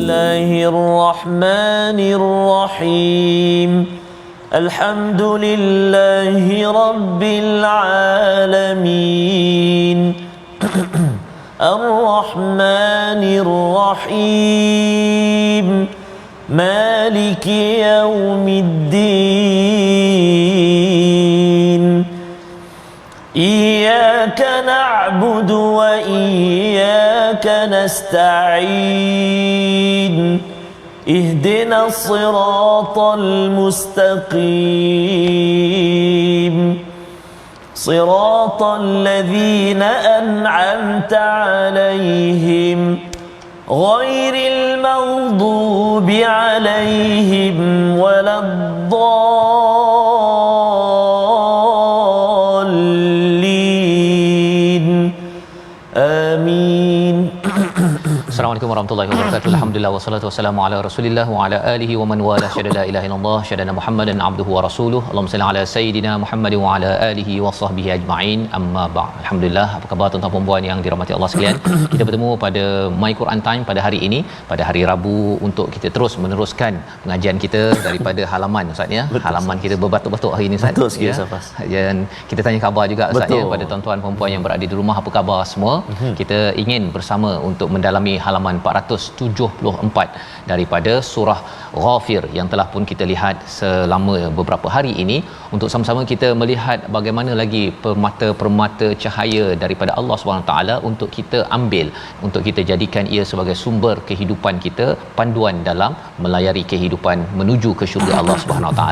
الله الرحمن الرحيم الحمد لله رب العالمين الرحمن الرحيم مالك يوم الدين إياك نعبد وإياك نستعين اهدنا الصراط المستقيم صراط الذين أنعمت عليهم غير المغضوب عليهم ولا الضالين آمين. Assalamualaikum warahmatullahi wabarakatuh. Alhamdulillah wassalatu wassalamu ala Rasulillah wa ala alihi wa man wala syada la ilaha illallah syadana Muhammadan abduhu wa rasuluh. Allahumma salli ala sayidina Muhammad wa ala alihi wa sahbihi ajma'in. Amma ba'd. Alhamdulillah, apa khabar tuan-tuan dan puan yang dirahmati Allah sekalian? Kita bertemu pada My Quran Time pada hari ini, pada hari Rabu, untuk kita terus meneruskan pengajian kita daripada halaman Ustaz ya. Halaman kita berbatuk-batuk hari ini Ustaz. Betul sikit Ustaz. Dan kita tanya khabar juga Ustaz ya pada tuan-tuan dan puan yang berada di rumah, apa khabar semua? Kita ingin bersama untuk mendalami halaman 474 daripada surah Ghafir yang telah pun kita lihat selama beberapa hari ini, untuk sama-sama kita melihat bagaimana lagi permata-permata cahaya daripada Allah SWT untuk kita ambil, untuk kita jadikan ia sebagai sumber kehidupan kita, panduan dalam melayari kehidupan menuju ke syurga Allah SWT.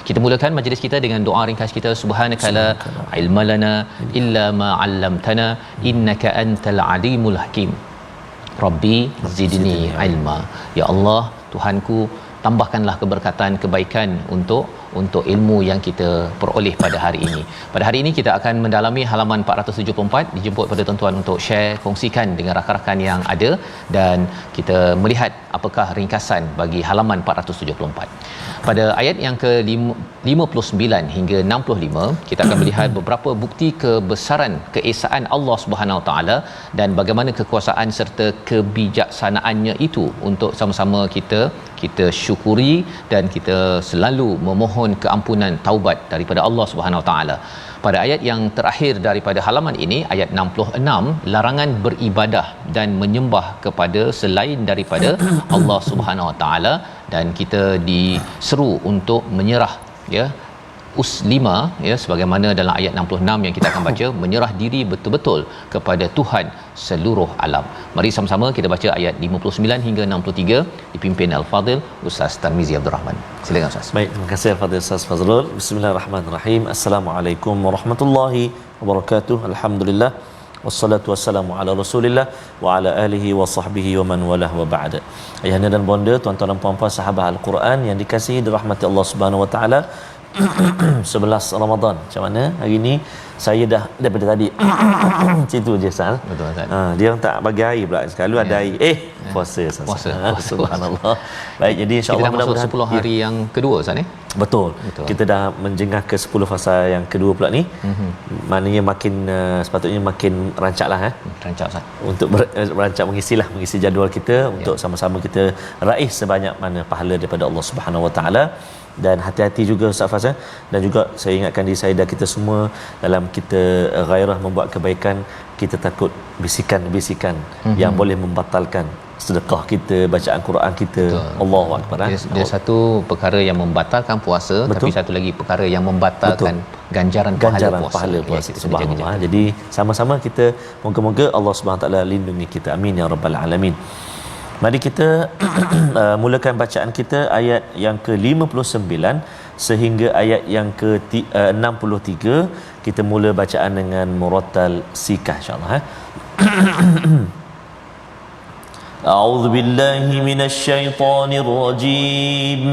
Kita mulakan majlis kita dengan doa ringkas kita. Subhanakala ilmalana illa ma 'allamtana innaka antal alimul hakim. Rabbi zidni ilma. Ya Allah, Tuhanku, tambahkanlah keberkatan, kebaikan untuk ilmu yang kita peroleh pada hari ini. Pada hari ini kita akan mendalami halaman 474. Dijemput pada tuan-tuan untuk share, kongsikan dengan rakan-rakan yang ada, dan kita melihat apakah ringkasan bagi halaman 474. Pada ayat yang ke-59 hingga 65, kita akan melihat beberapa bukti kebesaran keesaan Allah Subhanahu Wa Taala dan bagaimana kekuasaan serta kebijaksanaannya itu untuk sama-sama kita syukuri dan kita selalu memohon keampunan taubat daripada Allah Subhanahu Wa Taala. Pada ayat yang terakhir daripada halaman ini, ayat 66, larangan beribadah dan menyembah kepada selain daripada Allah Subhanahu Wa Taala, dan kita diseru untuk menyerah ya, uslima ya, sebagaimana dalam ayat 66 yang kita akan baca, menyerah diri betul-betul kepada Tuhan seluruh alam. Mari sama-sama kita baca ayat 59 hingga 63 dipimpin Al-Fadhil Ustaz Tarmizi Abdul Rahman. Silakan Ustaz. Baik, terima kasih Al-Fadhil Ustaz Fazrul. Bismillahirrahmanirrahim. Assalamualaikum warahmatullahi wabarakatuh. Alhamdulillah wassalatu wassalamu ala Rasulillah wa ala alihi wa sahbihi wa man walah wa ba'da. Ayahanda dan bonda, tuan-tuan dan puan-puan sahabat Al-Quran yang dikasihi dirahmati Allah Subhanahu wa taala. 11 Ramadan. Macam mana hari ni? Saya dah daripada tadi situ je Sal. Betul Ustaz. Dia orang tak bagi air pula. Selalu ada air. Puasa Sal. Subhanallah. Baik, jadi insya-Allah mudah-mudahan 10 hari yang kedua Ustaz Betul. Kita dah menjengah ke 10 fasa yang kedua pula ni. Maknanya makin sepatutnya makin rancaklah rancak Ustaz. Untuk merancak mengisi jadual kita untuk sama-sama kita raih sebanyak mana pahala daripada Allah Subhanahu Wa Taala. Dan hati-hati juga Ustaz Fazal, dan juga saya ingatkan diri saya dan kita semua, dalam kita ghairah membuat kebaikan, kita takut bisikan-bisikan yang boleh membatalkan sedekah kita, bacaan Quran kita. Allahu akbar. Dia satu perkara yang membatalkan puasa. Betul. Tapi satu lagi perkara yang membatalkan ganjaran pahala puasa. Subhanallah. Jadi sama-sama kita, moga-moga Allah Subhanahu taala lindungi kita. Amin ya rabbal alamin. Mari kita mulakan bacaan kita ayat yang ke-59 sehingga ayat yang ke-63. Kita mula bacaan dengan murattal sikah insya-Allah. A'udzu billahi minasy syaithanir rajim.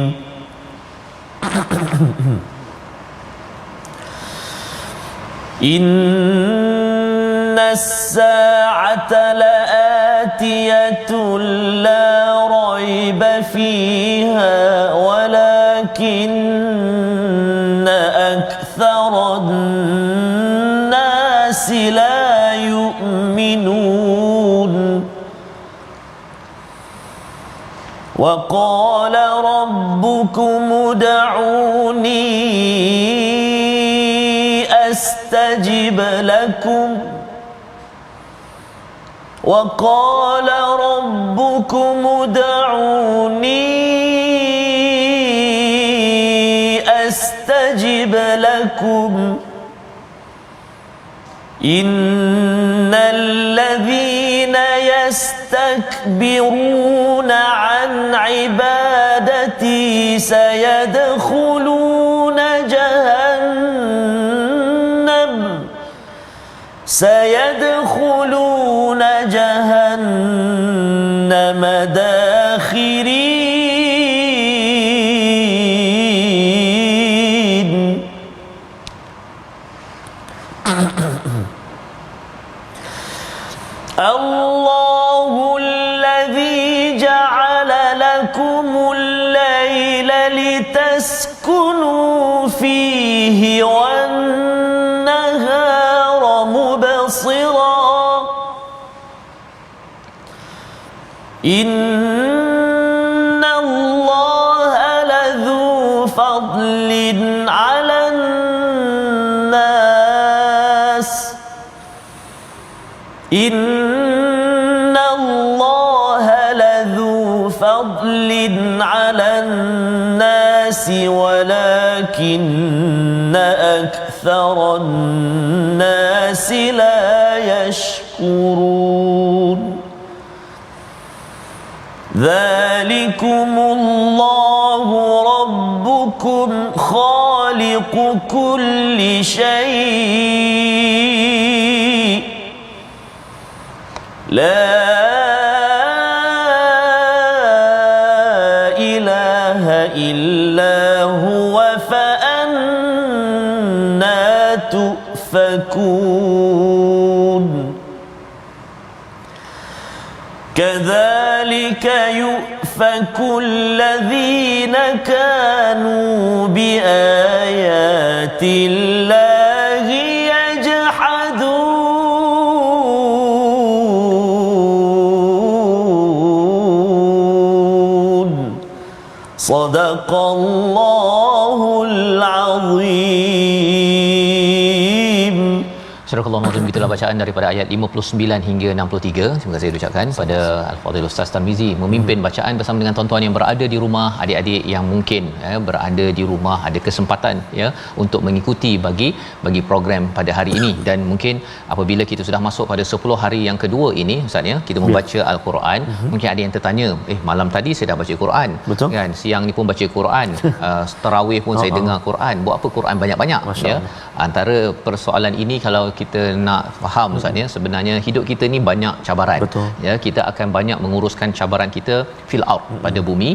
Innas sa'ata la'atiyatun la raiba fiha walakinna aktharan nasi la yu'minun. وقال ربكم ادعوني أستجب لكم وقال ربكم ادعوني أستجب لكم إن الذين يستكبرون عن عبادتي سيدخلون جهنم داخرين. الله الذي جعل لكم الليل لتسكنوا فيه والنهار مبصرا إن الله لذو فضل على الناس إن الله لذو فضل على الناس ولكن أكثر الناس لا يشكرون. ذلكم الله ربكم خالق كل شيء لا إله إلا هو فأنى تؤفكون. كذلك يؤفك الذين كانوا بآيات الله يجحدون. صدق الله العظيم. Surah Al-Nazim, itulah bacaan daripada ayat 59 hingga 63. Terima kasih diucapkan pada Al-Fadhil Ustaz Tarmizi memimpin bacaan bersama dengan tuan-tuan yang berada di rumah, adik-adik yang mungkin berada di rumah ada kesempatan untuk mengikuti bagi program pada hari ini. Dan mungkin apabila kita sudah masuk pada 10 hari yang kedua ini Ustaz kita membaca Al-Quran, mungkin ada yang tertanya, malam tadi saya dah baca Quran. Betul. Kan, siang ni pun baca Quran, tarawih pun saya dengar Quran, buat apa Quran banyak-banyak Antara persoalan ini kalau kita nak faham Ustaz sebenarnya hidup kita ni banyak cabaran. Betul. Kita akan banyak menguruskan cabaran kita fil ard, pada bumi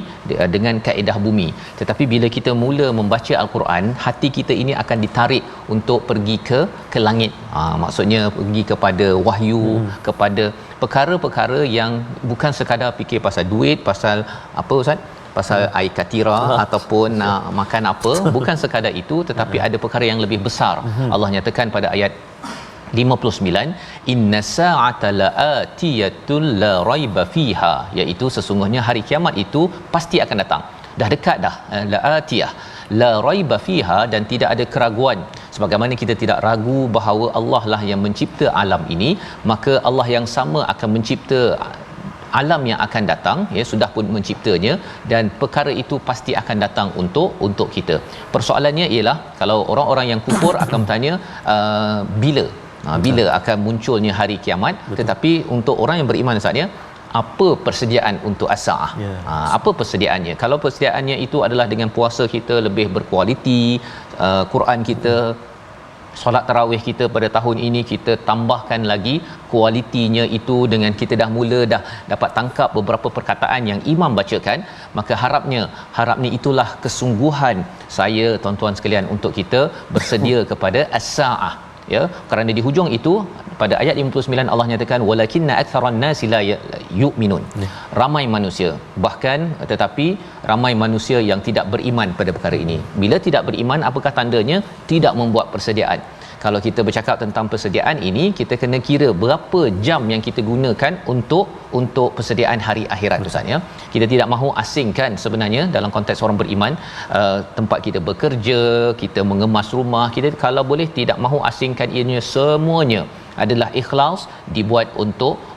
dengan kaedah bumi. Tetapi bila kita mula membaca Al-Quran, hati kita ini akan ditarik untuk pergi ke langit. Maksudnya pergi kepada wahyu, kepada perkara-perkara yang bukan sekadar fikir pasal duit, pasal apa Ustaz? Pasal air katira ataupun nak makan apa, bukan sekadar itu, tetapi ada perkara yang lebih besar. Allah nyatakan pada ayat 59, inna sa'ata la'atiyatul la raiba fiha, iaitu sesungguhnya hari kiamat itu pasti akan datang. Dah dekat dah, la'atiyah la raiba fiha, dan tidak ada keraguan. Sebagaimana kita tidak ragu bahawa Allah lah yang mencipta alam ini, maka Allah yang sama akan mencipta alam yang akan datang, sudah pun menciptanya, dan perkara itu pasti akan datang untuk kita. Persoalannya ialah kalau orang-orang yang kufur akan bertanya bila akan munculnya hari kiamat. Betul. Tetapi untuk orang yang beriman saatnya, apa persediaan untuk as-saah? Apa persediaannya? Kalau persediaannya itu adalah dengan puasa kita lebih berkualiti, Quran kita, solat tarawih kita pada tahun ini kita tambahkan lagi kualitinya itu dengan kita dah mula dah dapat tangkap beberapa perkataan yang imam bacakan, maka harapnya itulah kesungguhan saya tuan-tuan sekalian untuk kita bersedia kepada as-saah. Kerana di hujung itu pada ayat 59 Allah nyatakan walakinna aktsaran nasi la yu'minun. Ramai manusia, bahkan tetapi ramai manusia yang tidak beriman pada perkara ini. Bila tidak beriman, apakah tandanya? Tidak membuat persediaan. kalau kita bercakap tentang persediaan ini, kita kena kira berapa jam yang kita gunakan untuk persediaan hari akhirat Ustaz ya. Kita tidak mahu asingkan sebenarnya dalam konteks orang beriman, tempat kita bekerja, kita mengemas rumah, kita kalau boleh tidak mahu asingkan ianya semuanya adalah ikhlas, dibuat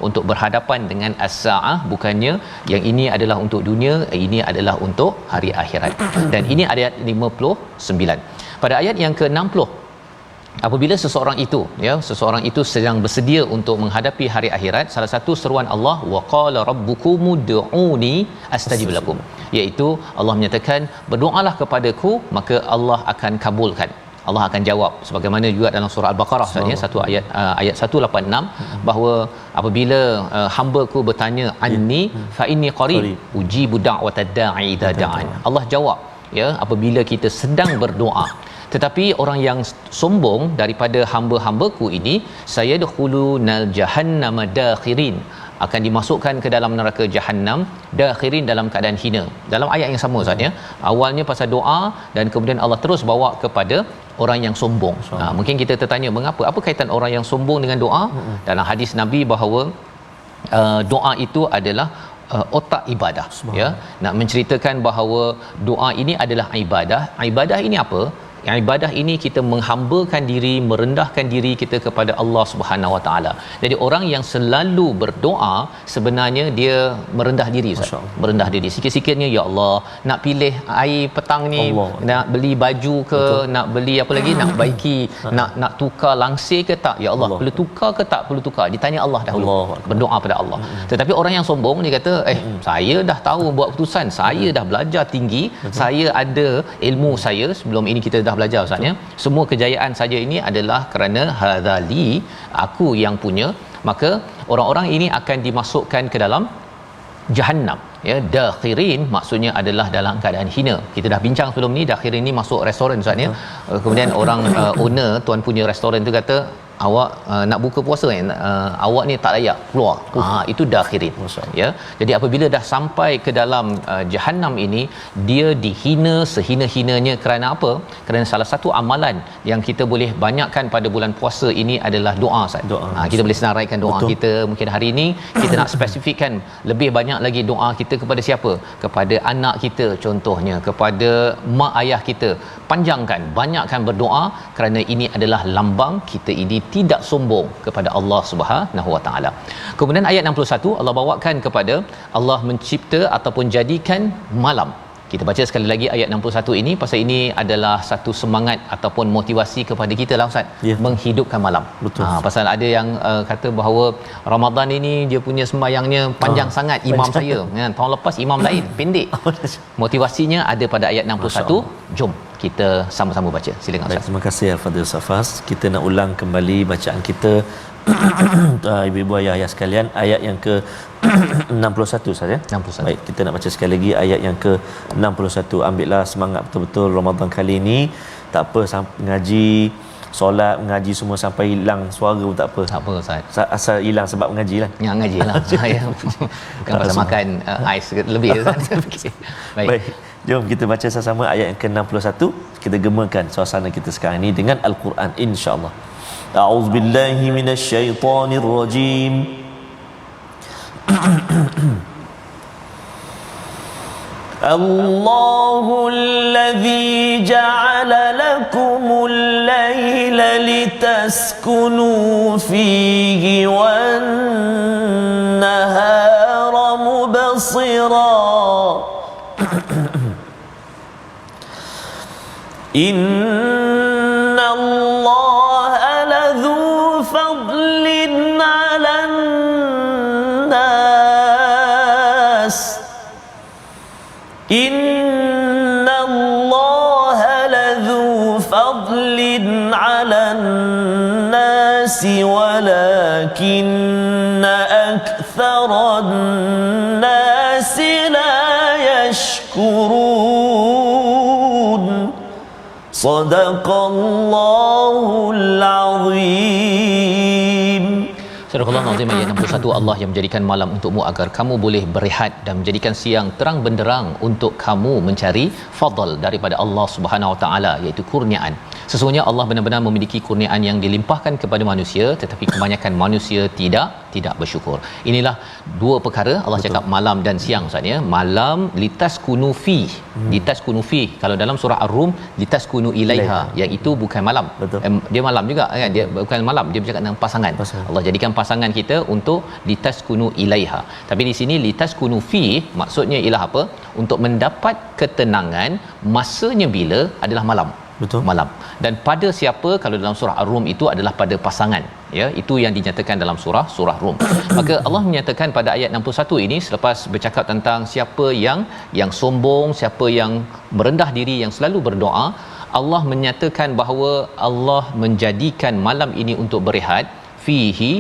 untuk berhadapan dengan as-saah, bukannya yang ini adalah untuk dunia, ini adalah untuk hari akhirat. Dan ini ayat 59. Pada ayat yang ke-60, apabila seseorang itu sedang bersedia untuk menghadapi hari akhirat, salah satu seruan Allah, wa qala rabbukum ud'uni astajib lakum, iaitu Allah menyatakan berdoalah kepadaku maka Allah akan kabulkan, Allah akan jawab, sebagaimana juga dalam surah Al-Baqarah sebenarnya satu ayat 186, bahawa apabila hamba-Ku bertanya anni fa inni qarib ujibu da'watad da'i idza da'an, Allah jawab ya apabila kita sedang berdoa. Tetapi orang yang sombong daripada hamba-hamba-Ku ini, sayadkhulunal jahannama dakhirin, akan dimasukkan ke dalam neraka Jahannam dakhirin, dalam keadaan hina. Dalam ayat yang sama Ustaz ya, awalnya pasal doa dan kemudian Allah terus bawa kepada orang yang sombong. Mungkin kita tertanya, mengapa, apa kaitan orang yang sombong dengan doa? Dalam hadis Nabi bahawa doa itu adalah otak ibadah ya. Nak menceritakan bahawa doa ini adalah ibadah. Ibadah ini apa? Ibadah ini kita menghambakan diri, merendahkan diri kita kepada Allah Subhanahu Wa Taala. Jadi orang yang selalu berdoa sebenarnya dia merendah diri Ustaz. Merendah diri. Sikit-sikitnya, ya Allah, nak pilih air petang ni, Allah, nak beli baju ke, betul, nak beli apa lagi, nak baiki, nak tukar langsir ke tak? Ya Allah, perlu tukar ke tak perlu tukar? Ditanya Allah dahulu. Allah. Berdoa pada Allah. Tetapi orang yang sombong dia kata, saya dah tahu buat keputusan, saya dah belajar tinggi, saya ada ilmu saya, sebelum ini kita dah belajar Ustaz ya. Semua kejayaan saja ini adalah kerana hadzali, aku yang punya. Maka orang-orang ini akan dimasukkan ke dalam Jahannam ya. Dakhirin maksudnya adalah dalam keadaan hina. Kita dah bincang sebelum ni, dakhirin ni masuk restoran Ustaz ya. Kemudian orang owner, tuan punya restoran tu kata, awak nak buka puasa kan, awak ni tak layak keluar. Itu dakhirin ya. Jadi apabila dah sampai ke dalam Jahannam ini, dia dihina sehina-hinanya. Kerana apa? Kerana salah satu amalan yang kita boleh banyakkan pada bulan puasa ini adalah doa Ustaz. Kita boleh senaraikan doa. Betul. Kita mungkin hari ini kita nak spesifikkan lebih banyak lagi doa kita kepada siapa? Kepada anak kita contohnya, kepada mak ayah kita. Panjangkan, banyakkan berdoa, kerana ini adalah lambang kita ini tidak sombong kepada Allah Subhanahu Wa Taala. Kemudian ayat 61 Allah bawakan kepada Allah mencipta ataupun jadikan malam. Kita baca sekali lagi ayat 61 ini, pasal ini adalah satu semangat ataupun motivasi kepada kita lah Ustaz, menghidupkan malam. Betul. Pasal ada yang kata bahawa Ramadan ini dia punya sembahyangnya panjang sangat, imam saya kan, tahun lepas imam lain pendek. Motivasinya ada pada ayat 61. Jom kita sama-sama baca. Silakan Ustaz. Terima kasih Al-Fadhil Safas. Kita nak ulang kembali bacaan kita ibu-ibu ayah sekalian, ayat yang ke 61 saja. 61. Baik, kita nak baca sekali lagi ayat yang ke 61. Ambillah semangat betul-betul Ramadan kali ini. Tak apa ngaji, solat, mengaji semua sampai hilang suara pun tak apa. Tak apa Ustaz. Asal hilang sebab mengaji lah. Ya, mengaji lah. Saya bukan pasal makan ais lebih Ustaz. Okay. Baik. Jom kita baca sama-sama ayat yang ke-61. Kita gemakan suasana kita sekarang ini dengan Al-Quran insya-Allah. A'udzubillahi minasyaitonir rajim. Allahul ladzi ja'ala lakumul laila litaskunu fihi wan nahara mubsira. Inna Allah ladzu fadlin 'alan nas. Inna Allah ladzu fadlin 'alan nas walakinna aktharan nas la yashkurun. Sadaqallahul azim. Surah Al-Azim ayat 61. Allah yang menjadikan malam untukmu agar kamu boleh berehat dan menjadikan siang terang benderang untuk kamu mencari fadl daripada Allah Subhanahu Wa Taala, iaitu kurniaan. Sesungguhnya Allah benar-benar memiliki kurniaan yang dilimpahkan kepada manusia, tetapi kebanyakan manusia tidak bersyukur. Inilah dua perkara Allah cakap malam dan siang Ustaz ya. Malam litaskunu fi. Litaskunu fi. Kalau dalam surah Ar-Rum litaskunu ilaiha, yang itu bukan malam. Dia malam juga kan, dia bukan malam, dia bercakap tentang pasangan. Allah jadikan pasangan kita untuk litaskunu ilaiha. Tapi di sini litaskunu fi maksudnya ialah apa? Untuk mendapat ketenangan, masanya bila adalah malam. Betul. Malam. Dan pada siapa? Kalau dalam surah Ar-Rum itu adalah pada pasangan, ya, itu yang dinyatakan dalam surah Rum. Maka Allah menyatakan pada ayat 61 ini, selepas bercakap tentang siapa yang sombong, siapa yang merendah diri, yang selalu berdoa, Allah menyatakan bahawa Allah menjadikan malam ini untuk berehat, fihi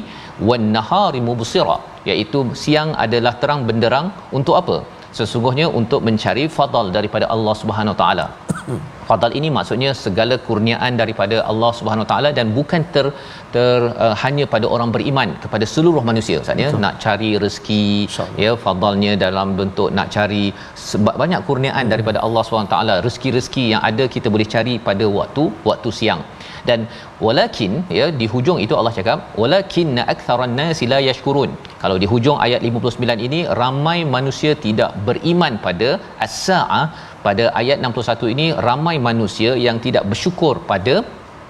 wan nahari mubsira, iaitu siang adalah terang benderang untuk apa? Sesungguhnya untuk mencari fadal daripada Allah Subhanahu Wa Taala. Fadal ini maksudnya segala kurniaan daripada Allah Subhanahu Wa Taala, dan bukan hanya pada orang beriman, kepada seluruh manusia. Maksudnya nak cari rezeki, ya, fadalnya dalam bentuk nak cari banyak kurniaan daripada Allah Subhanahu Wa Taala. Rezeki-rezeki yang ada kita boleh cari pada waktu siang. Dan walakin, ya, di hujung itu Allah cakap walakinna aktsaran nasi la yashkurun. Kalau di hujung ayat 59 ini, ramai manusia tidak beriman pada as-saah. Pada ayat 61 ini, ramai manusia yang tidak bersyukur pada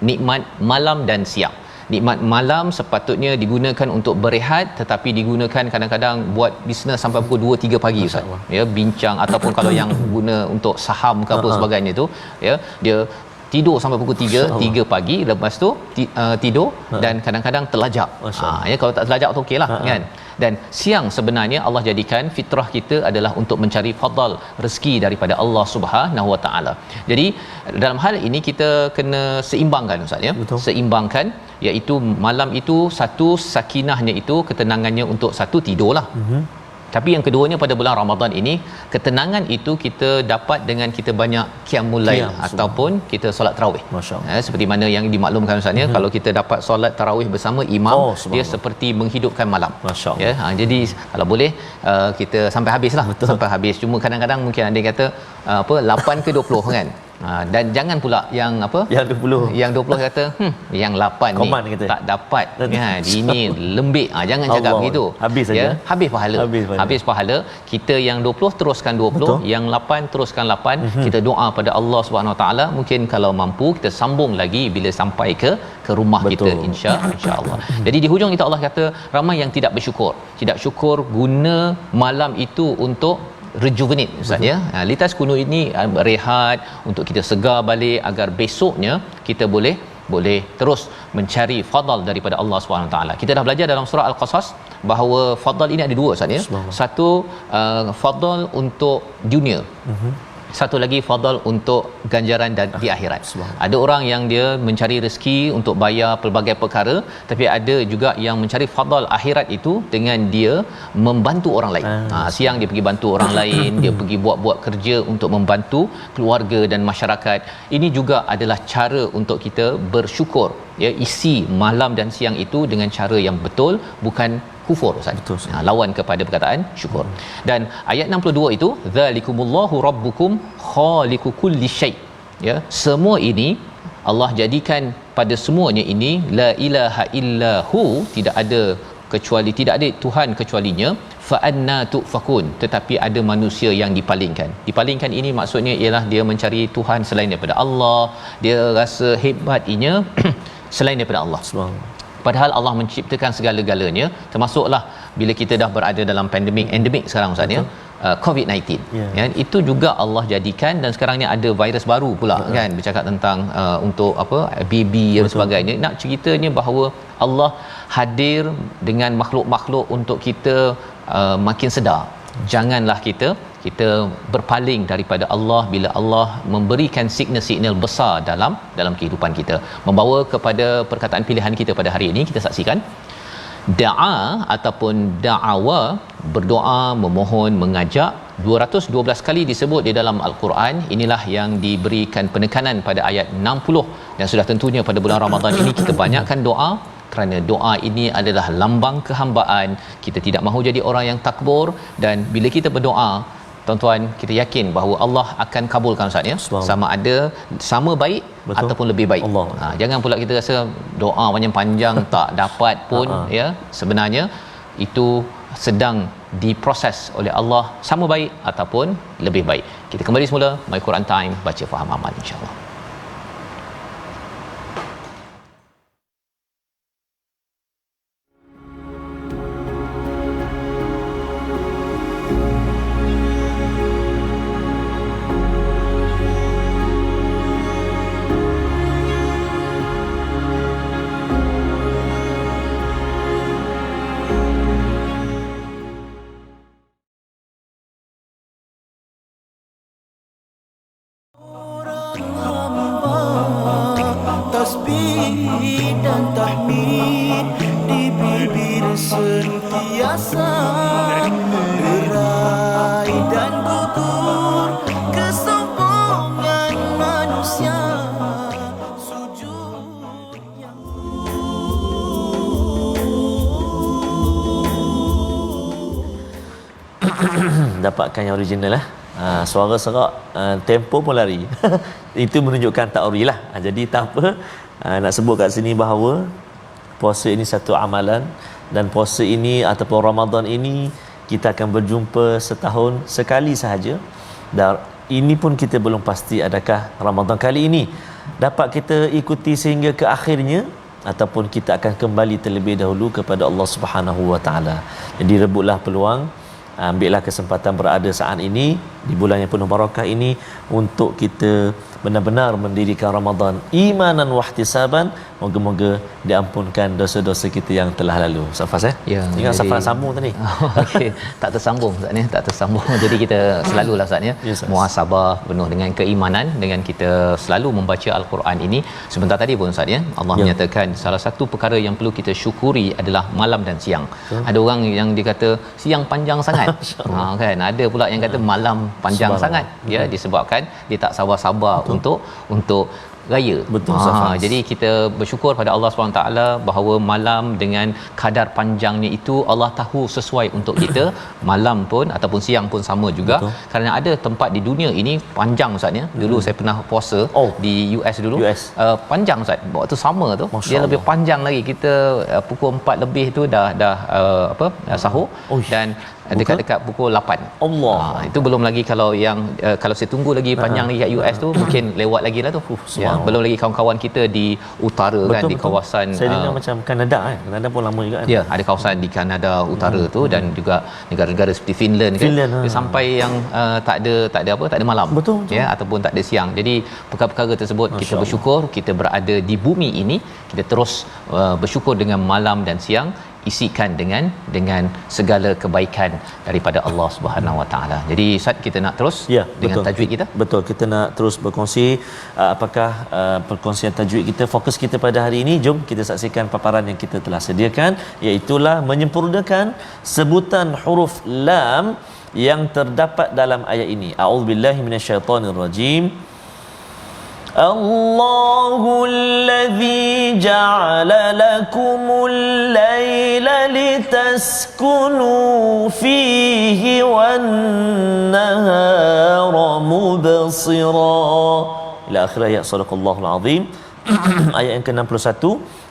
nikmat malam dan siang. Nikmat malam sepatutnya digunakan untuk berehat, tetapi digunakan kadang-kadang buat bisnes sampai pukul 2-3 pagi Ustaz. Ya, bincang, ataupun kalau yang guna untuk saham ke apa sebagainya tu, ya, dia tidur sampai pukul 3 pagi, lepas tu tidur dan kadang-kadang terlajak. Ya, kalau tak terlajak tu okeylah kan. Dan siang sebenarnya Allah jadikan fitrah kita adalah untuk mencari fadal rezeki daripada Allah Subhanahu Wa Taala. Jadi dalam hal ini kita kena seimbangkan Ustaz ya. Seimbangkan, iaitu malam itu satu sakinahnya, itu ketenangannya untuk satu tidurlah. Tapi yang keduanya, pada bulan Ramadan ini, ketenangan itu kita dapat dengan kita banyak qiyamul lail ataupun kita solat tarawih. Seperti mana yang dimaklumkan Ustaz ya, kalau kita dapat solat tarawih bersama imam, dia seperti menghidupkan malam. Ya, jadi kalau boleh kita sampai habislah. Sampai habis. Cuma kadang-kadang mungkin ada yang kata 8 ke 20 kan. Dan jangan pula yang apa, yang 20 kata yang 8 Koman ni kata tak dapat ya, ini lembik, jangan cakap begitu, habis saja, ya, habis pahala. Kita yang 20 teruskan 20, yang 8 teruskan 8. Kita doa pada Allah Subhanahu Wa Taala, mungkin kalau mampu kita sambung lagi bila sampai ke rumah kita, insya-Allah. Jadi di hujung itu Allah kata ramai yang tidak syukur guna malam itu untuk rejuvenate Ustaz ya. Litas kuno ini rehat untuk kita segar balik, agar besoknya kita boleh terus mencari fadal daripada Allah Subhanahu taala. Kita dah belajar dalam surah Al-Qasas bahawa fadal ini ada dua Ustaz ya. Satu fadal untuk dunia. Satu lagi fadal untuk ganjaran dan di akhirat. Ada orang yang dia mencari rezeki untuk bayar pelbagai perkara, tapi ada juga yang mencari fadal akhirat itu dengan dia membantu orang lain. Siang dia pergi bantu orang lain, dia pergi buat kerja untuk membantu keluarga dan masyarakat. Ini juga adalah cara untuk kita bersyukur, ya, isi malam dan siang itu dengan cara yang betul, bukan kufur Ustaz. Lawan kepada perkataan syukur. Dan ayat 62 itu, zalikumullahu rabbukum khaliqu kulli syai. Ya, semua ini Allah jadikan pada semuanya ini la ilaha illahu, tidak ada Tuhan kecualinya, fa anna tufakun, tetapi ada manusia yang dipalingkan ini maksudnya ialah dia mencari Tuhan selain daripada Allah, dia rasa hebat inya selain daripada Allah. Padahal Allah menciptakan segala-galanya, termasuklah bila kita dah berada dalam endemik sekarang Ustaz ya, COVID-19. Ya, itu juga Allah jadikan, dan sekarang ni ada virus baru pula kan, bercakap tentang untuk apa, baby dan sebagainya. Nak ceritanya bahawa Allah hadir dengan makhluk-makhluk untuk kita makin sedar. Janganlah kita berpaling daripada Allah bila Allah memberikan signal-signal besar dalam kehidupan kita. Membawa kepada perkataan pilihan kita pada hari ini, kita saksikan da'a ataupun da'awa, berdoa, memohon, mengajak, 212 kali disebut di dalam Al-Quran. Inilah yang diberikan penekanan pada ayat 60, dan sudah tentunya pada bulan Ramadan ini kita banyakkan doa, kerana doa ini adalah lambang kehambaan. Kita tidak mahu jadi orang yang takbur, dan bila kita berdoa, tuan-tuan kita yakin bahawa Allah akan kabulkan Ustaz ya, sama ada sama baik ataupun lebih baik. Jangan pula kita rasa doa panjang-panjang tak dapat pun ya, sebenarnya itu sedang diproses oleh Allah sama baik ataupun lebih baik. Kita kembali semula My Quran Time, baca faham amal insya-Allah. Tasbih dan tahmid di bibir sentiasa, derai dan gugur kesombongan manusia, sujud yang dapatkan yang original lah. Suara serak, tempo pun lari. Itu menunjukkan tauri lah. Jadi tak apa, nak sebut kat sini bahawa puasa ini satu amalan, dan puasa ini ataupun Ramadan ini kita akan berjumpa setahun sekali sahaja, dan ini pun kita belum pasti adakah Ramadan kali ini dapat kita ikuti sehingga ke akhirnya ataupun kita akan kembali terlebih dahulu kepada Allah Subhanahu Wa Taala. Jadi rebutlah peluang, ambillah kesempatan berada saat ini di bulan yang penuh barakah ini untuk kita benar-benar mendirikan Ramadan imanan wahtisaban. Moga-moga diampunkan dosa-dosa kita yang telah lalu. Safas ya, ingat Safas sambung tadi. Okey, tak tersambung Ustaz ni, tak tersambung. Jadi kita selalulah Ustaz ya, muhasabah penuh dengan keimanan, dengan kita selalu membaca al-Quran ini. Sebentar tadi pun Ustaz ya, Allah menyatakan salah satu perkara yang perlu kita syukuri adalah malam dan siang. Ada orang yang dikata siang panjang sangat. Kan ada pula yang kata malam panjang sangat ya, disebabkan dia tak sabar-sabar untuk raya. Betul. Jadi kita bersyukur pada Allah SWT bahawa malam dengan kadar panjangnya itu Allah tahu sesuai untuk kita. Malam pun ataupun siang pun sama juga. Betul. Kerana ada tempat di dunia ini panjang Ustaz ya. Dulu saya pernah puasa di US dulu. Panjang Ustaz. Waktu sama tu dia lebih panjang lagi. Kita pukul 4 lebih tu dah sahur dan dekat-dekat pukul 8. Allah. Itu belum lagi kalau yang kalau saya tunggu lagi panjang lagi kat US tu mungkin lewat lagi lah tu. Belum lagi kawan-kawan kita di utara kan, di kawasan saya dengar macam Kanada kan. Kanada pun lama juga kan. Ya, ada kawasan di Kanada utara tu dan juga negara-negara seperti Finland kan. Dia sampai yang tak ada malam. Betul. Ya, ataupun tak ada siang. Jadi perkara-perkara tersebut kita bersyukur kita berada di bumi ini, kita terus bersyukur dengan malam dan siang, isikan dengan segala kebaikan daripada Allah Subhanahu Wa Taala. Jadi Ustaz, kita nak terus dengan tajwid kita. Betul, kita nak terus berkongsi apakah perkongsian tajwid kita. Fokus kita pada hari ini, jom kita saksikan paparan yang kita telah sediakan, iaitu menyempurnakan sebutan huruf lam yang terdapat dalam ayat ini. A'udzubillahi minasyaitonirrajim. Allahul ladzi ja'ala lakumul laila litaskunu fihi wan nahara mubsira. Ila akhir ayat. Sadaqallahul azim. Ayat yang ke-61,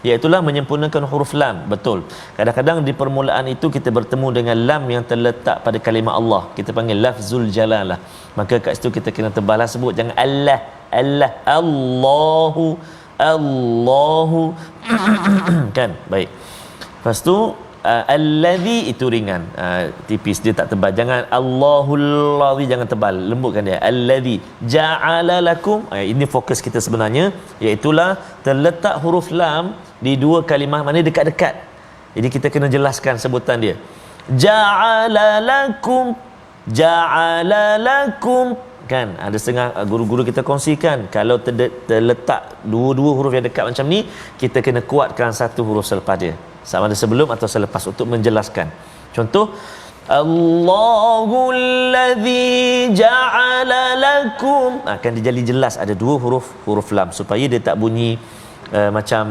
iaitu menyempurnakan huruf lam. Betul. Kadang-kadang di permulaan itu kita bertemu dengan lam yang terletak pada kalimah Allah. Kita panggil lafzul jalalah. Maka kat situ kita kena tebalah sebut, jangan Allah, Allahu kan. Baik. Lepas tu allazi itu ringan, tipis, dia tak tebal. Jangan Allahul ladzi, jangan tebal, lembutkan dia. Allazi ja'ala lakum, ini fokus kita sebenarnya, iaitu terletak huruf lam di dua kalimah mana dekat-dekat. Jadi kita kena jelaskan sebutan dia. Ja'ala lakum kan. Ada setengah guru-guru kita kongsikan, kalau terletak dua-dua huruf yang dekat macam ni, kita kena kuatkan satu huruf selepas dia, sama ada sebelum atau selepas, untuk menjelaskan. Contoh, Allahul ladzi ja'ala lakum, akan dijadi jelas ada dua huruf lam, supaya dia tak bunyi macam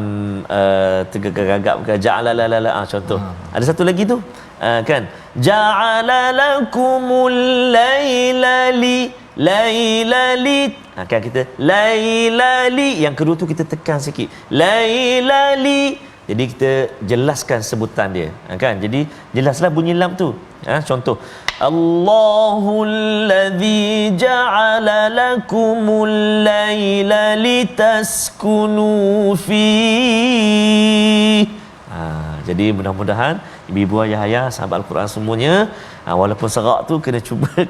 tergagap ke ja'ala la la la, contoh. Ada satu lagi tu kan, ja'ala lakumul laila li kan kita laila li, yang kedua tu kita tekan sikit laila li, jadi kita jelaskan sebutan dia kan, jadi jelaslah bunyi lam tu. Contoh, Allahul ladzi ja'ala lakumul laila litaskunu fi. Jadi mudah-mudahan ibu-ibu, ayah-ayah, sahabat Al-Quran semuanya, walaupun serak tu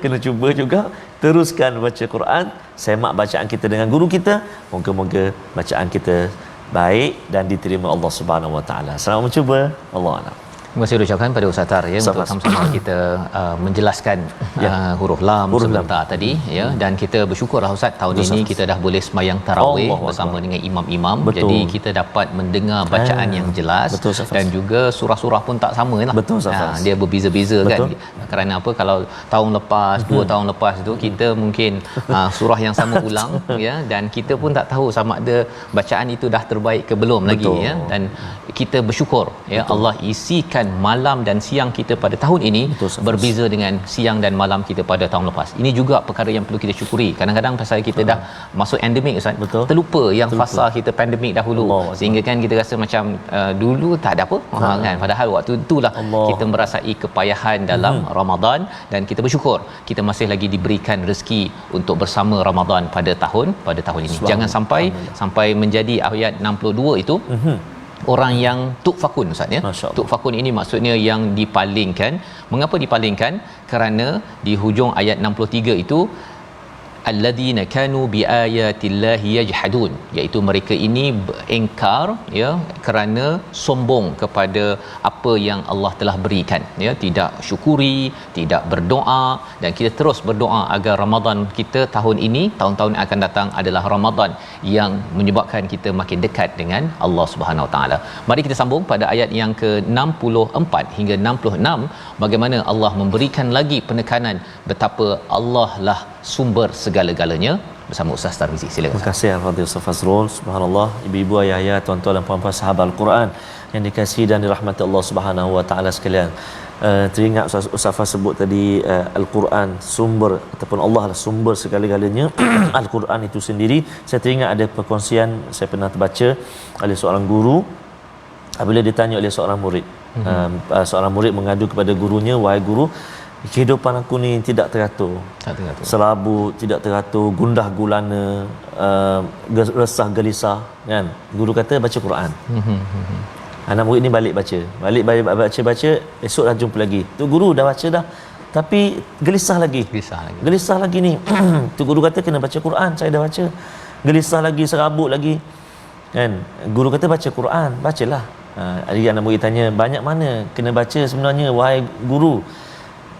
kena cuba juga teruskan baca Quran, semak bacaan kita dengan guru kita. Moga-moga bacaan kita baik dan diterima Allah Subhanahu Wa Taala. Selamat mencuba. Allah a'lam. Terima kasih ucapkan pada Ustaz Tar ya, untuk sama-sama kita menjelaskan huruf lam sebentar tadi ya, dan kita bersyukurlah Ustaz, tahun ini kita dah boleh sembahyang tarawih bersama dengan imam-imam. Jadi kita dapat mendengar bacaan yang jelas, dan juga surah-surah pun tak samalah. Dia berbeza-beza kan. Kerana apa, kalau tahun lepas, 2 tahun lepas tu kita mungkin surah yang sama ulang ya, dan kita pun tak tahu sama ada bacaan itu dah terbaik ke belum lagi ya. Dan kita bersyukur ya, Allah isikan malam dan siang kita pada tahun ini berbeza dengan siang dan malam kita pada tahun lepas. Ini juga perkara yang perlu kita syukuri. Kadang-kadang pasal kita dah masuk endemik Ustaz, terlupa yang fasa kita pandemik dahulu, sehingga kan kita rasa macam dulu tak ada apa kan, padahal waktu itulah kita merasai kepayahan dalam Ramadan, dan kita bersyukur kita masih lagi diberikan rezeki untuk bersama Ramadan pada tahun ini. Jangan sampai menjadi ayat 62 itu orang yang tukfakun Ustaz ya. Tukfakun ini maksudnya yang dipalingkan. Mengapa dipalingkan? Kerana di hujung ayat 63 itu alladhina kanu biayatillahi yajhadun, iaitu mereka ini berengkar ya, kerana sombong kepada apa yang Allah telah berikan ya, tidak syukuri, tidak berdoa. Dan kita terus berdoa agar Ramadan kita tahun ini, tahun-tahun akan datang adalah Ramadan yang menyebabkan kita makin dekat dengan Allah Subhanahu Wa Taala. Mari kita sambung pada ayat yang ke-64 hingga 66, bagaimana Allah memberikan lagi penekanan betapa Allah lah sumber segala-galanya, bersama Ustaz Tarmizi. Silakan. Terima kasih Al-Fadhil Ustaz Fazrul. Subhanallah, ibu-ibu, ayah-ayah, tuan-tuan dan puan-puan sahabat Al-Quran yang dikasihi dan dirahmati Allah Subhanahu Wa Taala sekalian. Teringat Ustaz Faz sebut tadi, Al-Quran sumber, ataupun Allah lah sumber segala-galanya. Al-Quran itu sendiri, saya teringat ada perkongsian saya pernah terbaca oleh seorang guru apabila ditanya oleh seorang murid. Seorang murid mengadu kepada gurunya, wahai guru, kehidupan aku ni tidak teratur. Serabut, tidak teratur, gundah gulana, resah gelisah kan. Guru kata baca Quran. Anak murid ni balik baca, esok dah jumpa lagi. Tu guru dah baca dah, tapi gelisah lagi ni. Tu guru kata kena baca Quran, saya dah baca. Gelisah lagi, serabut lagi. Kan? Guru kata baca Quran, bacalah. Hari anak murid tanya, banyak mana kena baca sebenarnya wahai guru?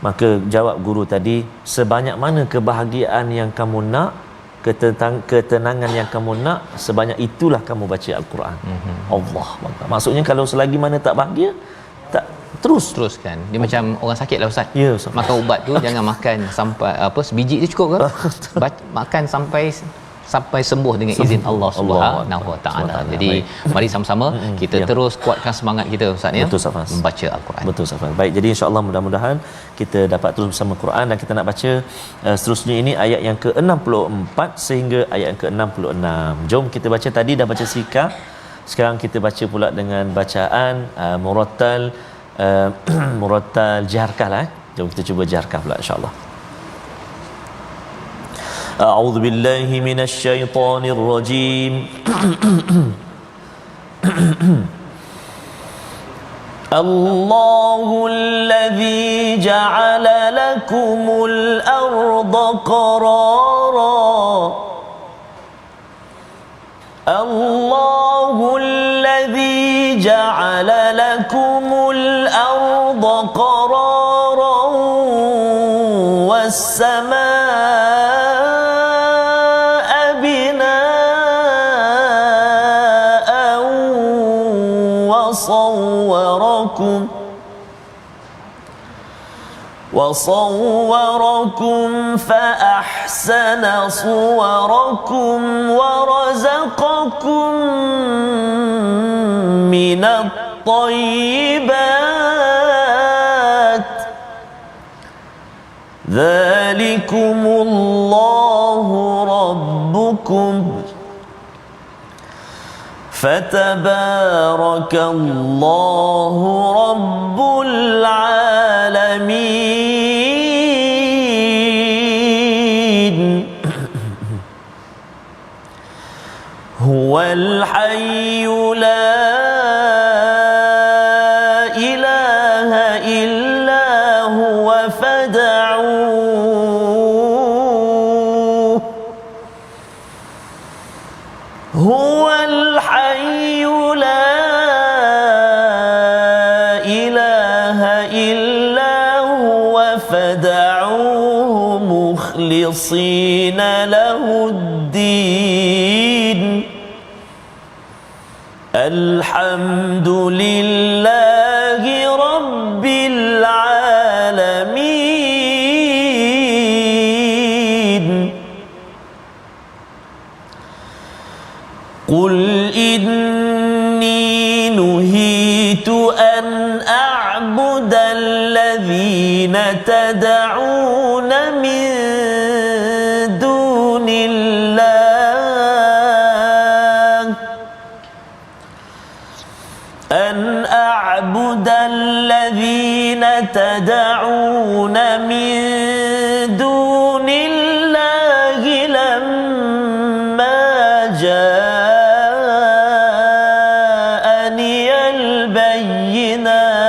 Maka jawab guru tadi, sebanyak mana kebahagiaan yang kamu nak, ketenangan yang kamu nak, sebanyak itulah kamu baca Al-Quran. Allah. Maksudnya kalau selagi mana tak bahagia, tak teruskan. Dia macam orang sakit lah Ustaz. Ya, Ustaz. Makan ubat tu jangan makan sampai sebiji tu cukup ke? Makan sampai sembuh dengan izin Allah Subhanahu Wa Taala. Jadi mari sama-sama kita terus kuatkan semangat kita Ustaz ya, membaca Al-Quran. Betul Ustaz. Baik, jadi insya-Allah mudah-mudahan kita dapat terus bersama Quran, dan kita nak baca seterusnya ini ayat yang ke-64 sehingga ayat yang ke-66. Jom kita baca, tadi dah baca Sika, sekarang kita baca pula dengan bacaan murattal jaharkah lah. Jom kita cuba jaharkah pula insya-Allah. أعوذ بالله من الشيطان الرجيم الله الذي جعل لكم الأرض قرارا الله الذي جعل لكم الأرض قرارا والسماء وصوركم فأحسن صوركم ورزقكم من الطيبات ذلكم الله ربكم فتبارك الله رب العالمين هو الحي لا إله إلا هو فادعوه هو الحي لا إله إلا هو فادعوه مخلصين له الدين الحمد لله رب العالمين قل إني نهيت أن أعبد الذين تدعون من دون الله أن أعبد الذين تدعون من دون الله لما جاءني البينات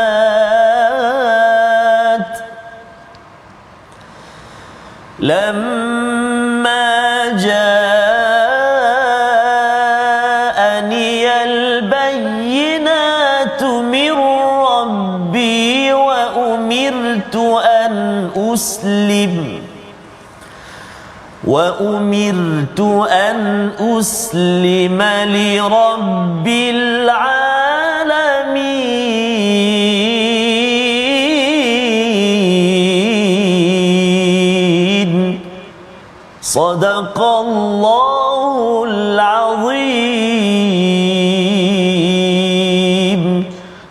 لما جاءني البينات من ربي وأمرت أن أسلم لرب العالمين صدق الله العظيم.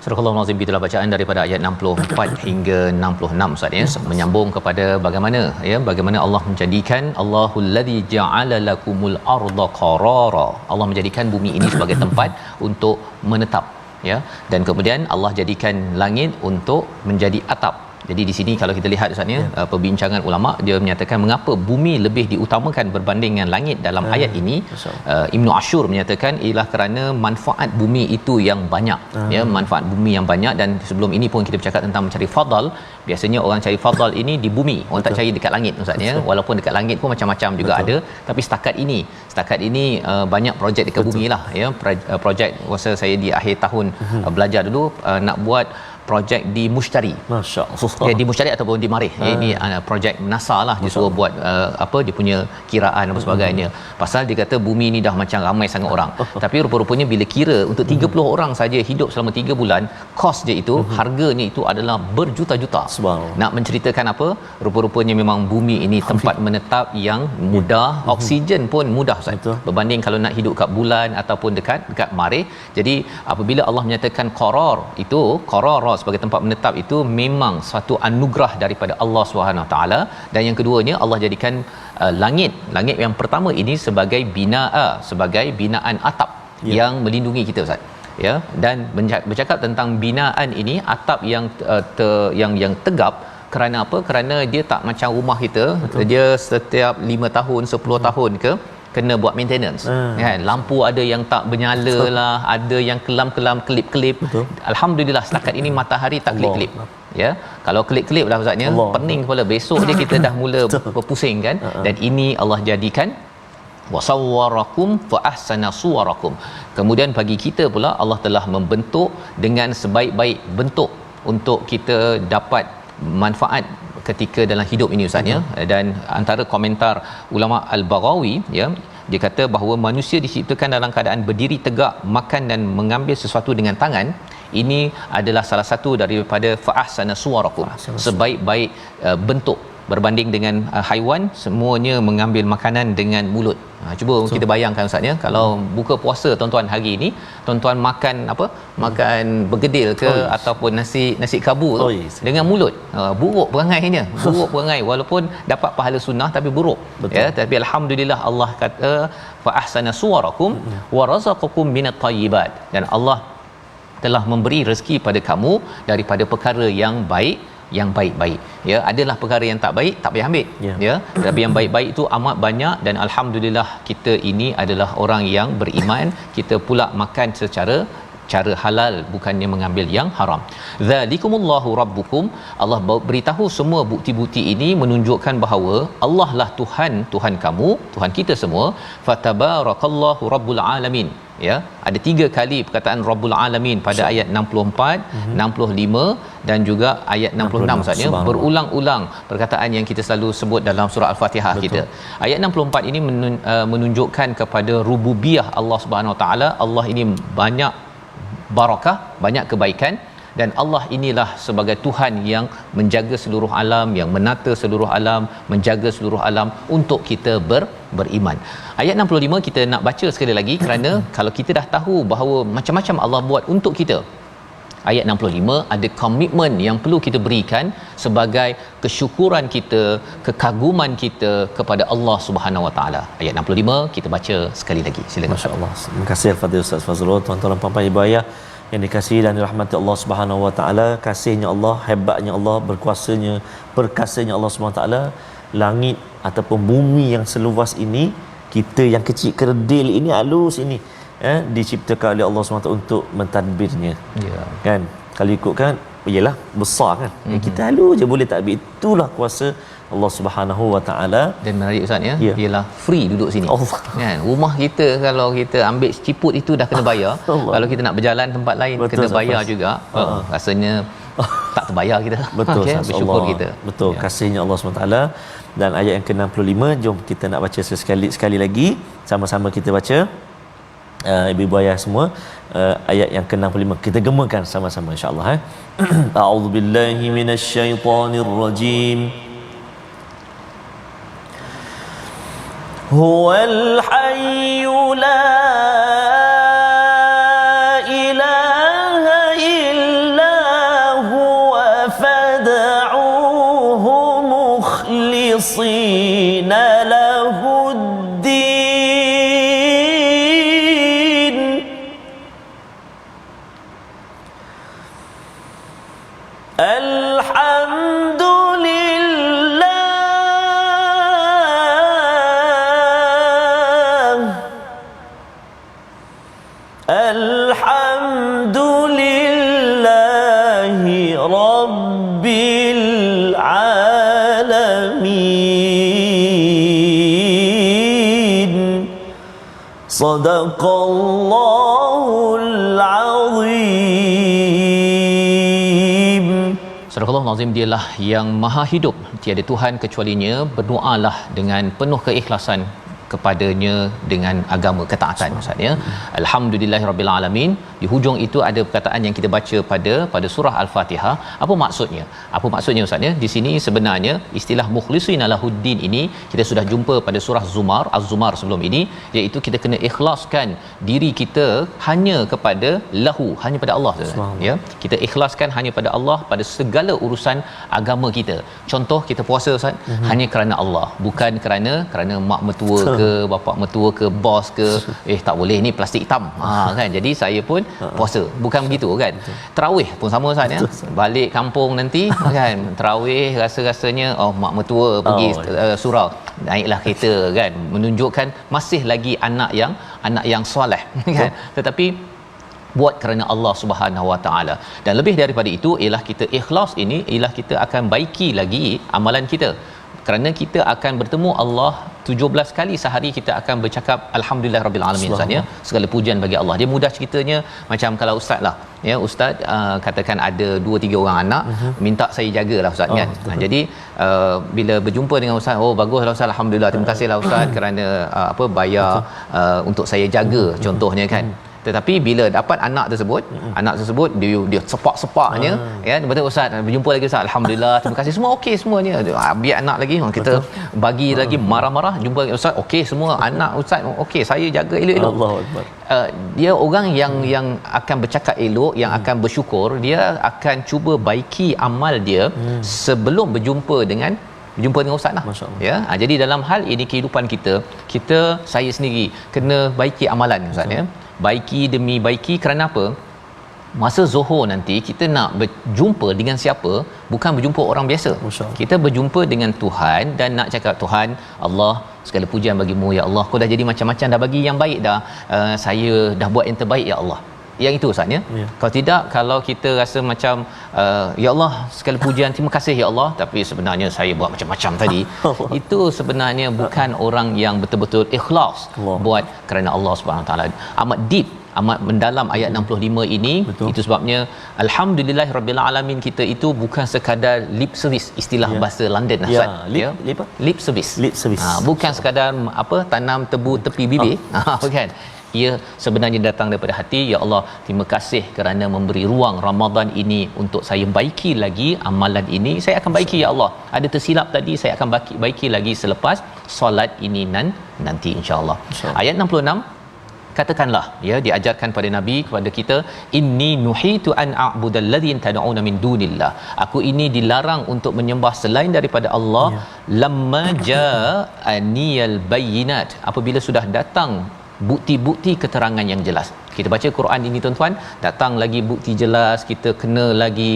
Surah Al-Azim, itulah bacaan daripada ayat 64 hingga 66 Ustaz ya, menyambung kepada bagaimana Allah menjadikan Allahul ladzi ja'ala lakumul arda qarara. Allah menjadikan bumi ini sebagai tempat untuk menetap ya, dan kemudian Allah jadikan langit untuk menjadi atap. Jadi di sini kalau kita lihat Ustaz ya, perbincangan ulama dia menyatakan mengapa bumi lebih diutamakan berbanding dengan langit dalam ayat ini. Ibnu Ashur menyatakan ialah kerana manfaat bumi itu yang banyak ya, manfaat bumi yang banyak. Dan sebelum ini pun kita bercakap tentang mencari fadal. Biasanya orang cari fadal ini di bumi, orang tak cari dekat langit Ustaz ya. Walaupun dekat langit pun macam-macam juga ada, tapi setakat ini banyak projek dekat bumi lah ya. Projek masa saya di akhir tahun belajar dulu nak buat projek di Mushtari. Masya-Allah. Ya, di Mushtari ataupun di Marikh. Ini projek NASA lah, dia suruh buat dia punya kiraan dan sebagainya. Pasal dia kata bumi ni dah macam ramai sangat orang. Tapi rupa-rupanya bila kira untuk 30 orang saja hidup selama 3 bulan, kos dia itu, harganya itu adalah berjuta-juta. Nak menceritakan apa? Rupa-rupanya memang bumi ini tempat menetap yang mudah, oksigen pun mudah Ustaz. Berbanding kalau nak hidup kat bulan ataupun dekat Marikh. Jadi apabila Allah menyatakan qarar itu, qarar sebagai tempat menetap itu memang satu anugerah daripada Allah Subhanahu Wa Taala. Dan yang keduanya Allah jadikan langit yang pertama ini sebagai sebagai binaan atap yang melindungi kita Ustaz ya. Dan bercakap tentang binaan ini, atap yang yang tegap. Kerana apa? Kerana dia tak macam rumah kita. Dia setiap 5 tahun 10 tahun ke kena buat maintenance kan. Lampu ada yang tak bernyala lah, ada yang kelam-kelam, kelip-kelip. Alhamdulillah setakat ini matahari tak kelip-kelip ya. Kalau kelip-kelip dah Ustaznya pening kepala, besok dia kita dah mula berpusing kan. Dan ini Allah jadikan wasawwarakum fa ahsana suwarakum. Kemudian bagi kita pula Allah telah membentuk dengan sebaik-baik bentuk untuk kita dapat manfaat ketika dalam hidup ini Ustaz ya. Dan antara komentar ulama Al-Baghawi ya, dia kata bahawa manusia diciptakan dalam keadaan berdiri tegak, makan dan mengambil sesuatu dengan tangan. Ini adalah salah satu daripada fa'ahsana suwarakum, sebaik-baik bentuk. Berbanding dengan haiwan, semuanya mengambil makanan dengan mulut. Cuba kita bayangkan Ustaz ya, kalau buka puasa tuan-tuan hari ini, tuan-tuan makan apa? Makan bergedil ke ataupun nasi kabu tu dengan mulut. Buruk perangainya, buruk perangai, walaupun dapat pahala sunnah tapi buruk. Ya, tapi alhamdulillah Allah kata fa ahsana suwarakum wa razaqakum minat thayyibat, dan Allah telah memberi rezeki pada kamu daripada perkara yang baik, yang baik-baik. Ya, adalah perkara yang tak baik tak payah ambil. Ya, tapi yang baik-baik itu amat banyak, dan alhamdulillah kita ini adalah orang yang beriman. Kita pula makan secara cara halal, bukannya mengambil yang haram. Zalikumullahu rabbukum. Allah beritahu semua bukti-bukti ini menunjukkan bahawa Allah lah Tuhan kamu, Tuhan kita semua. Fatabarakallahu rabbul alamin. Ya, ada 3 kali perkataan Rabbul Alamin pada ayat 64, 65 dan juga ayat 66 Ustaz ya. Berulang-ulang perkataan yang kita selalu sebut dalam surah Al-Fatihah kita. Ayat 64 ini menunjukkan kepada rububiyah Allah Subhanahu Wa Taala. Allah ini banyak barakah, banyak kebaikan, dan Allah inilah sebagai Tuhan yang menjaga seluruh alam, yang menata seluruh alam, menjaga seluruh alam untuk kita beriman. Ayat 65 kita nak baca sekali lagi kerana kalau kita dah tahu bahawa macam-macam Allah buat untuk kita, ayat 65 ada komitmen yang perlu kita berikan sebagai kesyukuran kita, kekaguman kita kepada Allah Subhanahu Wa Taala. Ayat 65 kita baca sekali lagi. Silakan. Masya-Allah. Terima kasih al-Fadhil Ustaz Fazrul, tuan-tuan dan puan-puan ibu ayah yang dikasihi dan dirahmati Allah Subhanahu Wa Taala. Kasihnya Allah, hebatnya Allah, berkuasanya, perkasanya Allah Subhanahu Wa Taala. Langit ataupun bumi yang seluas ini, kita yang kecil kerdil ini, halus ini, diciptakan oleh Allah SWT untuk mentadbirnya. Kan, kalau ikutkan iyalah besar kan, kita halus je boleh tadbir. Itulah kuasa Allah Subhanahu Wa Taala. Dan menarik Ustaz ya, ialah free duduk sini. Kan, rumah kita kalau kita ambil ciput itu dah kena bayar. Kalau kita nak berjalan tempat lain kena bayar juga. Rasanya tak terbayar kita. Betul, bersyukur Allah. kita. Betul, kasihnya Allah SWT. Dan ayat yang ke-65, jom kita nak baca sekali lagi, sama-sama kita baca. Ibu-ibu ayah semua, ayat yang ke-65 kita gemakan sama-sama insya-Allah. A'udzubillahi minasyaitonirrajim. Huwal hayyu la مخلصين له الدين الحمد لله الحمد لله رب العالمين صدق الله العظيم. Surah Al-Azim, dialah yang maha hidup, tiada Tuhan kecualinya. Berdoalah dengan penuh keikhlasan kepadanya dengan agama ketaatan Ustaz ya. Alhamdulillahirabbil alamin. Di hujung itu ada perkataan yang kita baca pada surah Al-Fatihah. Apa maksudnya? Apa maksudnya Ustaz ya? Di sini sebenarnya istilah mukhlisina lahuddin ini kita sudah jumpa pada surah Zumar, Az-Zumar sebelum ini, iaitu kita kena ikhlaskan diri kita hanya kepada lahu, hanya pada Allah Ustaz ya. Kita ikhlaskan hanya pada Allah pada segala urusan agama kita. Contoh kita puasa Ustaz, hanya kerana Allah, bukan kerana mak mertua ke bapa mertua ke bos ke tak boleh ni plastik hitam kan, jadi saya pun puasa, bukan begitu kan. Tarawih pun sama Ustaz ya, balik kampung nanti kan tarawih rasa-rasanya mak mertua pergi surau, naiklah kereta kan, menunjukkan masih lagi anak yang soleh kan, tetapi buat kerana Allah Subhanahu Wa Taala. Dan lebih daripada itu ialah kita ikhlas ini ialah kita akan baiki lagi amalan kita, kerana kita akan bertemu Allah 17 kali sehari. Kita akan bercakap alhamdulillah rabbil alamin Ustaz ya, segala pujian bagi Allah. Dia mudah ceritanya macam kalau ustaz lah ya, ustaz katakan ada 2-3 orang anak, minta saya jagalah ustaz kan. Jadi bila berjumpa dengan ustaz, baguslah ustaz, alhamdulillah, terima kasihlah ustaz kerana bayar untuk saya jaga contohnya kan. Tetapi bila dapat anak tersebut, anak tersebut dia sepak-sepaknya, ya, betul Ustaz, berjumpa lagi Ustaz, alhamdulillah, terima kasih, semua okey semuanya. Biar anak lagi kita bagi lagi marah-marah, jumpa Ustaz, okey semua, anak Ustaz okey, saya jaga elok-elok. Allahuakbar. Dia orang yang akan bercakap elok, yang akan bersyukur, dia akan cuba baiki amal dia sebelum berjumpa dengan ustaz lah. Ya, jadi dalam hal ini kehidupan kita saya sendiri kena baiki amalan Ustaz, ya. Baiki demi baiki, kerana apa? Masa Zuhur nanti kita nak berjumpa dengan siapa? Bukan berjumpa orang biasa. Kita berjumpa dengan Tuhan dan nak cakap, Tuhan Allah, segala pujian bagimu ya Allah, kau dah jadi macam-macam, dah bagi yang baik dah, saya dah buat yang terbaik ya Allah. Yang itu Ustaz, ya. Kalau tidak, kalau kita rasa macam ya Allah, segala pujian, terima kasih ya Allah, tapi sebenarnya saya buat macam-macam tadi, itu sebenarnya bukan orang yang betul-betul ikhlas buat kerana Allah Subhanahu Wa Taala. Amat deep, amat mendalam ayat 65 ini. Itu sebabnya alhamdulillahirabbil alamin, kita itu bukan sekadar lip service, istilah bahasa London Ustaz, lip service, bukan sekadar tanam tebu tepi bibir, bukan. Ia sebenarnya datang daripada hati. Ya Allah, terima kasih kerana memberi ruang Ramadan ini untuk saya baiki lagi amalan ini. Saya akan baiki ya Allah. Ada tersilap tadi, saya akan baiki lagi selepas solat ini nanti insya-Allah. Ayat 66, katakanlah, ya, diajarkan pada Nabi, kepada kita, inni nuhitu an a'budal ladzina tad'una min dunillah, aku ini dilarang untuk menyembah selain daripada Allah, lamma ja'aniyal bayyinat, apabila sudah datang bukti-bukti keterangan yang jelas. Kita baca Quran ini tuan-tuan, datang lagi bukti jelas, kita kena lagi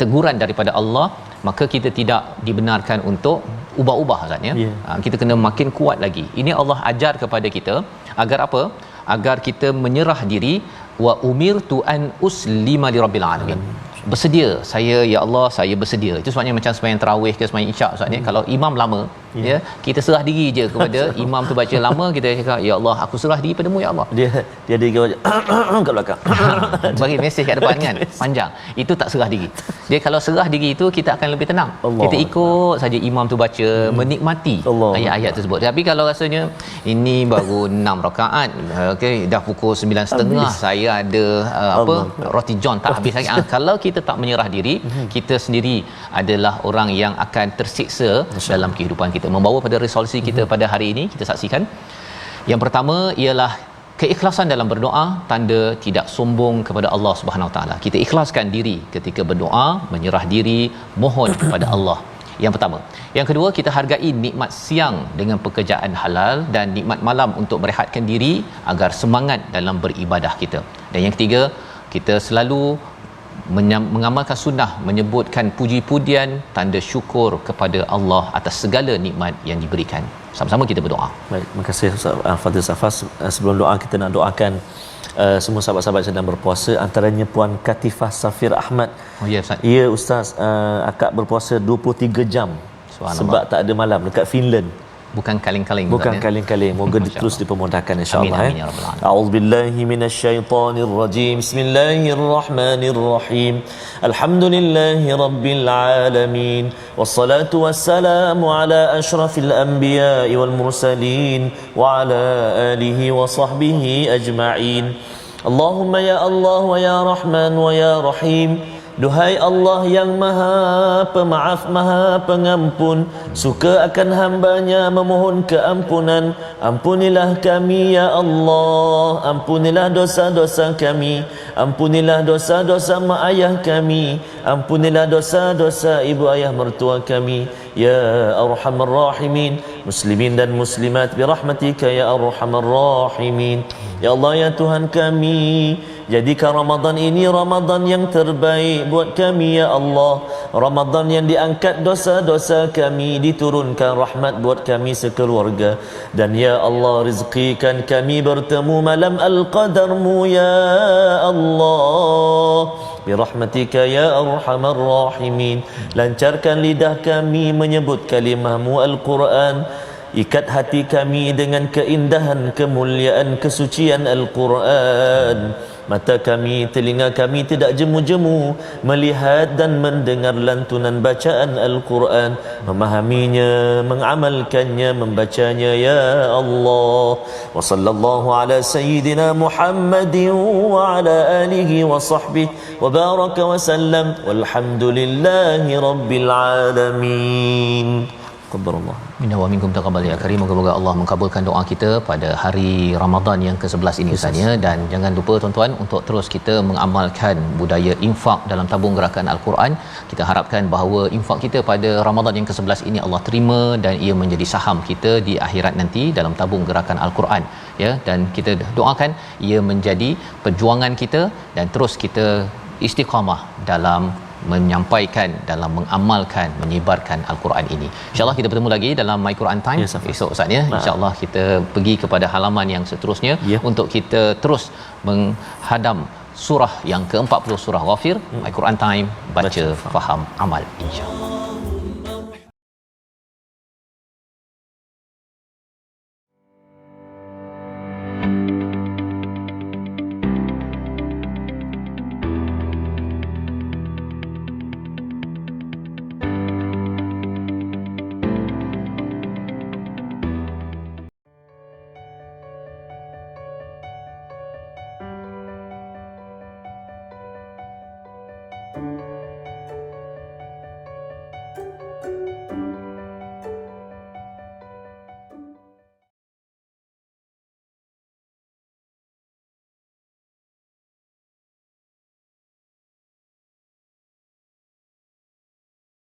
teguran daripada Allah, maka kita tidak dibenarkan untuk ubah-ubah Ustaz, ya. Kita kena makin kuat lagi. Ini Allah ajar kepada kita agar apa? Agar kita menyerah diri. Wa umirtu an uslima lirabbil alamin. Bersedia, saya ya Allah, saya bersedia. Itu sebabnya macam sembahyang tarawih ke sembahyang isyak Ustaz, ni, kalau imam lama, ya, kita serah diri je kepada imam tu baca lama, kita cakap ya Allah, aku serah diri padamu ya Allah. Dia dia kat belakang. Bagi mesej kat depan kan panjang. Itu tak serah diri. Dia kalau serah diri itu, kita akan lebih tenang. Kita ikut saja imam tu baca, menikmati ayat-ayat tersebut. Tapi kalau rasanya ini baru 6 rakaat, okey, dah pukul 9.30, saya ada roti john tak habis lagi. Kalau kita tak menyerah diri, kita sendiri adalah orang yang akan tersiksa dalam kehidupan kita. Membawa pada resolusi kita pada hari ini, kita saksikan yang pertama ialah keikhlasan dalam berdoa, tanda tidak sombong kepada Allah Subhanahu Wa Taala. Kita ikhlaskan diri ketika berdoa, menyerah diri, mohon kepada Allah. Yang pertama. Yang kedua, kita hargai nikmat siang dengan pekerjaan halal dan nikmat malam untuk merehatkan diri agar semangat dalam beribadah kita. Dan yang ketiga, kita selalu mengamalkan sunnah, menyebutkan puji-pujian, tanda syukur kepada Allah atas segala nikmat yang diberikan. Sama-sama kita berdoa. Baik, terima kasih Fadil Safas. Sebelum doa, kita nak doakan semua sahabat-sahabat yang sedang berpuasa, antaranya Puan Katifah Safir Ahmad. Ya Ustaz. Ya Ustaz, akak berpuasa 23 jam sebab tak ada malam dekat Finland. Bukan kaling-kaling, bukan kaling-kaling. Moga terus dipermudahkan insya-Allah. Amin, ya rabbal alamin. A'udzubillahi minasyaitonir rajim. Bismillahirrahmanirrahim. Alhamdulillahi rabbil alamin. Wassalatu wassalamu ala asyrafil anbiya'i wal mursalin wa ala alihi wa sahbihi ajma'in. Allahumma ya Allah wa ya Rahman wa ya Rahim. Duhai Allah yang Maha Pemaaf, Maha Pengampun, suka akan hamba-Nya memohon keampunan. Ampunilah kami ya Allah, ampunilah dosa-dosa kami, ampunilah dosa-dosa mak ayah kami, ampunilah dosa-dosa ibu ayah mertua kami, ya Arhamar Rahimin. Muslimin dan muslimat birahmatika ya Arhamar Rahimin. Ya Allah, ya Tuhan kami, jadikan Ramadan ini Ramadan yang terbaik buat kami ya Allah. Ramadan yang diangkat dosa-dosa kami, diturunkan rahmat buat kami sekeluarga. Dan ya Allah, rizqikan kami bertemu malam Al-Qadarmu ya Allah. Birahmatika ya Arhamar Rahimin. Lancarkan lidah kami menyebut kalimah-Mu Al-Quran. Ikat hati kami dengan keindahan, kemuliaan, kesucian Al-Quran. mata kami, telinga kami tidak jemu-jemu melihat dan mendengar lantunan bacaan Al-Quran, memahaminya, mengamalkannya, membacanya ya Allah. Wa sallallahu ala sayyidina Muhammadin wa ala alihi wa sahbihi wa baraka wa sallam walhamdulillahi rabbil alamin. Qadarullah. Minna wa minkum taqabbal ya karim. Moga-moga Allah mengabulkan doa kita pada hari Ramadan yang ke-11 ini Ustaz, dan jangan lupa tuan-tuan untuk terus kita mengamalkan budaya infak dalam tabung gerakan Al-Quran. Kita harapkan bahawa infak kita pada Ramadan yang ke-11 ini Allah terima dan ia menjadi saham kita di akhirat nanti dalam tabung gerakan Al-Quran ya, dan kita doakan ia menjadi perjuangan kita dan terus kita istiqamah dalam menyampaikan, dalam mengamalkan, menyebarkan Al-Quran ini. InsyaAllah kita bertemu lagi dalam My Quran Time esok Ustaz ya. InsyaAllah kita pergi kepada halaman yang seterusnya untuk kita terus menghadam surah yang ke-40 surah Ghafir. My Quran Time, baca, faham, amal, insya-Allah.